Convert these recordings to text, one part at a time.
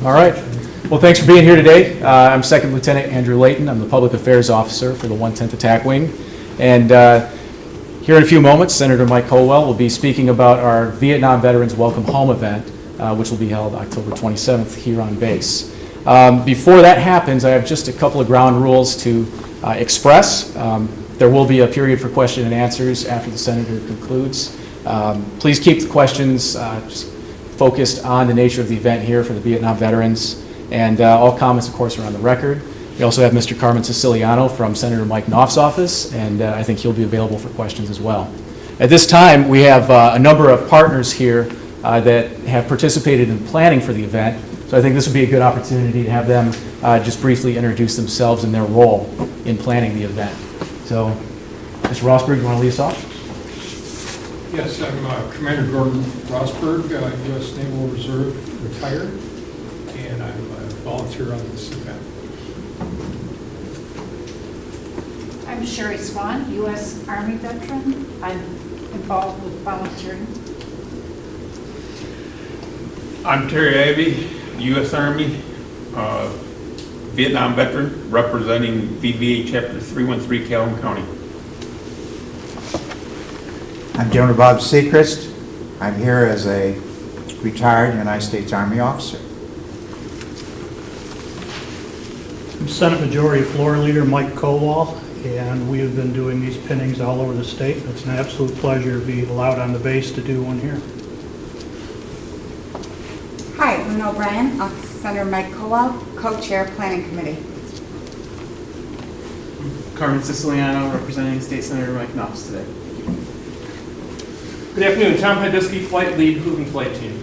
All right. Well, thanks for being here today. I'm Second Lieutenant Andrew Layton. I'm the Public Affairs Officer for the 110th Attack Wing. And here in a few moments, Senator Mike Colwell will be speaking about our Vietnam Veterans Welcome Home event, which will be held October 27th here on base. Before that happens, I have just a couple of ground rules to express. There will be a period for question and answers after the Senator concludes. Please keep the questions just focused on the nature of the event here for the Vietnam veterans, and all comments, of course, are on the record. We also have Mr. Carmen Siciliano from Senator Mike Knopf's office, and I think he'll be available for questions as well. At this time, we have a number of partners here that have participated in planning for the event, so I think this would be a good opportunity to have them just briefly introduce themselves and their role in planning the event. So, Mr. Rosberg, you want to lead us off? Yes, I'm Commander Gordon Rosberg, U.S. Naval Reserve, retired, and I'm a volunteer on this event. I'm Sherry Swan, U.S. Army veteran. I'm involved with volunteering. I'm Terry Abbey, U.S. Army, Vietnam veteran, representing VVA Chapter 313, Calhoun County. I'm General Bob Sechrist. I'm here as a retired United States Army officer. I'm Senate Majority Floor Leader Mike Colwell, and we have been doing these pinnings all over the state. It's an absolute pleasure to be allowed on the base to do one here. Hi, Lynn O'Brien, Senator Mike Colwell, Co-Chair Planning Committee. Carmen Siciliano, representing State Senator Mike Knopf today. Good afternoon, Tom Hydisky, Flight Lead, Moving Flight Team.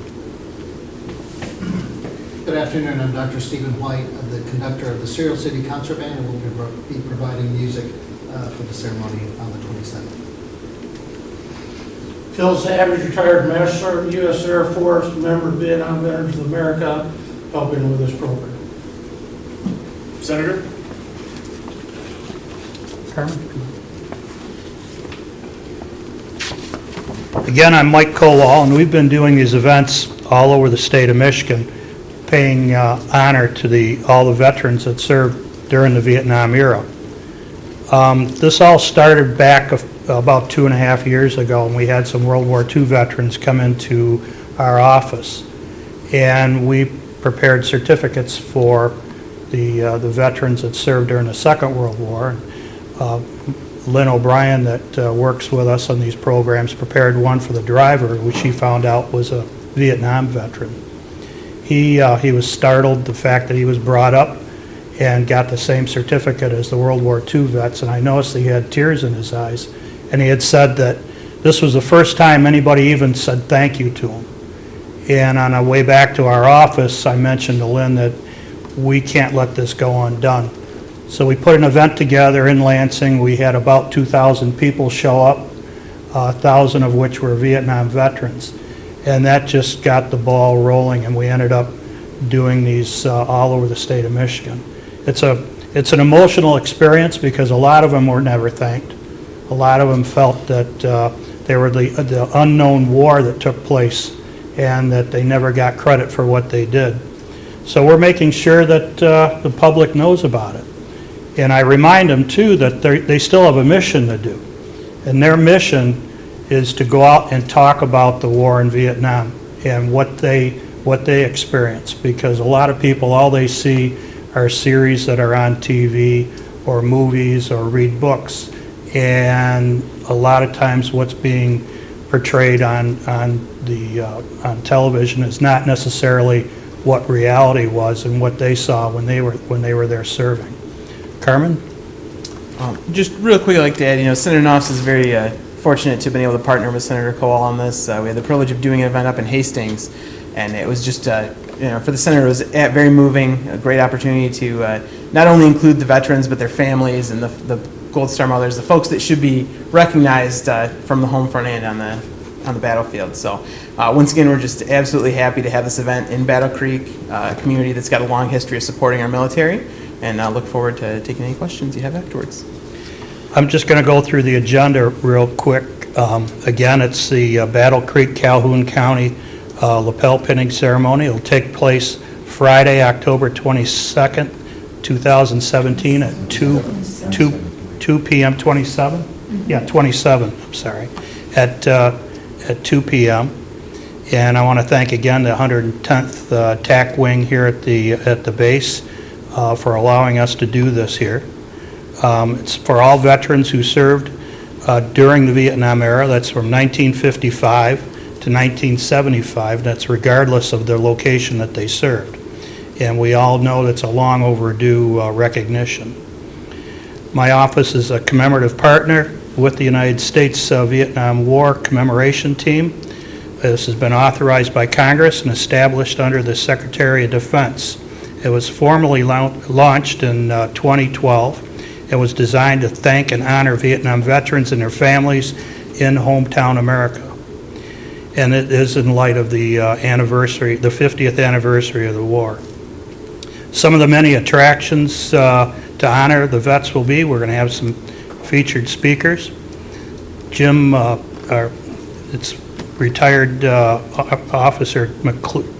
Good afternoon, I'm Dr. Stephen White, the conductor of the Serial City Concert Band, and we'll be providing music for the ceremony on the 27th. Phil Savage, retired Master Sergeant, U.S. Air Force, member of Vietnam Veterans of America, helping with this program. Senator? Carmen? Again, I'm Mike Colwell, and we've been doing these events all over the state of Michigan, paying honor to all the veterans that served during the Vietnam era. This all started back about 2.5 years ago, and we had some World War II veterans come into our office, and we prepared certificates for the veterans that served during the Second World War. Lynn O'Brien, that works with us on these programs, prepared one for the driver, which he found out was a Vietnam veteran. He was startled the fact that he was brought up and got the same certificate as the World War II vets, and I noticed he had tears in his eyes, and he had said that this was the first time anybody even said thank you to him. And on our way back to our office, I mentioned to Lynn that we can't let this go undone. So we put an event together in Lansing. We had about 2,000 people show up, 1,000 of which were Vietnam veterans. And that just got the ball rolling, and we ended up doing these all over the state of Michigan. It's an emotional experience because a lot of them were never thanked. A lot of them felt that they were the unknown war that took place and that they never got credit for what they did. So we're making sure that the public knows about it. And I remind them, too, that they still have a mission to do. And their mission is to go out and talk about the war in Vietnam and what they experienced. Because a lot of people, all they see are series that are on TV or movies or read books. And a lot of times what's being portrayed on television is not necessarily what reality was and what they saw when they were there serving. Carmen? Just real quick, I'd like to add, Senator Knopf is very fortunate to have been able to partner with Senator Colwell on this. We had the privilege of doing an event up in Hastings, and it was just, for the Senator, it was very moving, a great opportunity to not only include the veterans, but their families and the Gold Star mothers, the folks that should be recognized from the home front and on the battlefield. So once again, we're just absolutely happy to have this event in Battle Creek, a community that's got a long history of supporting our military, and look forward to taking any questions you have afterwards. I'm just going to go through the agenda real quick. Again, it's the Battle Creek, Calhoun County lapel pinning ceremony. It'll take place Friday, October 22nd, 2017 at 2 p.m., 27? Yeah, 27, I'm sorry, at 2 p.m. And I want to thank again the 110th TAC Wing here at the base for allowing us to do this here. It's for all veterans who served during the Vietnam era. That's from 1955 to 1975. That's regardless of the location that they served. And we all know that's a long overdue recognition. My office is a commemorative partner with the United States Vietnam War Commemoration Team. This has been authorized by Congress and established under the Secretary of Defense. It was formally launched in 2012. It was designed to thank and honor Vietnam veterans and their families in hometown America. And it is in light of the anniversary, the 50th anniversary of the war. Some of the many attractions to honor the vets will be, we're going to have some featured speakers. It's retired Officer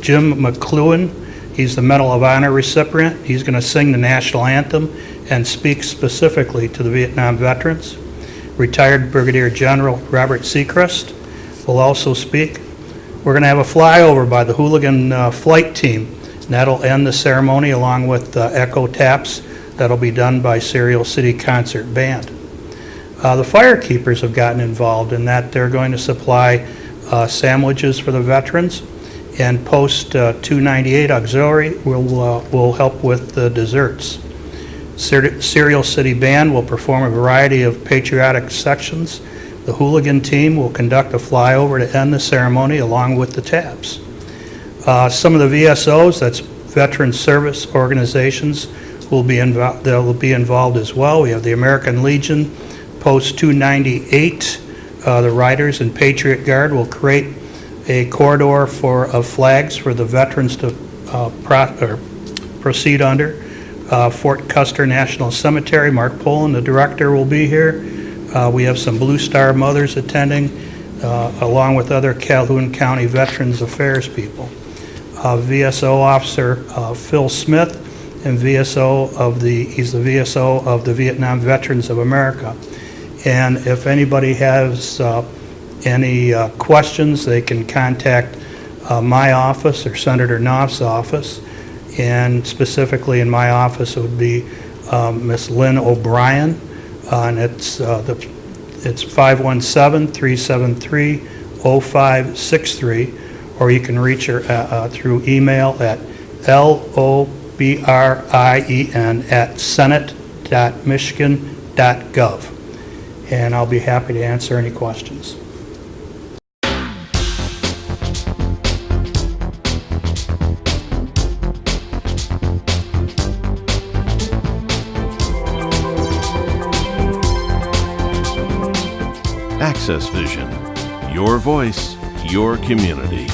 Jim McCluen. He's the Medal of Honor recipient. He's going to sing the national anthem and speak specifically to the Vietnam veterans. Retired Brigadier General Robert Seacrest will also speak. We're going to have a flyover by the Hooligan Flight Team. And that'll end the ceremony along with echo taps. That'll be done by Serial City Concert Band. The firekeepers have gotten involved in that. They're going to supply sandwiches for the veterans, and Post 298 Auxiliary will help with the desserts. Serial City Band will perform a variety of patriotic sections. The Hooligan Team will conduct a flyover to end the ceremony along with the taps. Some of the VSOs, that's Veteran Service Organizations, will be involved as well. We have the American Legion, Post 298. The Riders and Patriot Guard will create a corridor of flags for the veterans to proceed under. Fort Custer National Cemetery, Mark Poland, the director, will be here. We have some Blue Star Mothers attending, along with other Calhoun County Veterans Affairs people. VSO Officer Phil Smith, and he's the VSO of the Vietnam Veterans of America. And if anybody has any questions, they can contact my office or Senator Knopf's office. And specifically in my office, it would be Miss Lynn O'Brien, and it's 517-373-0563, or you can reach her through email at lobrien@senate.michigan.gov. And I'll be happy to answer any questions. AccessVision, your voice, your community.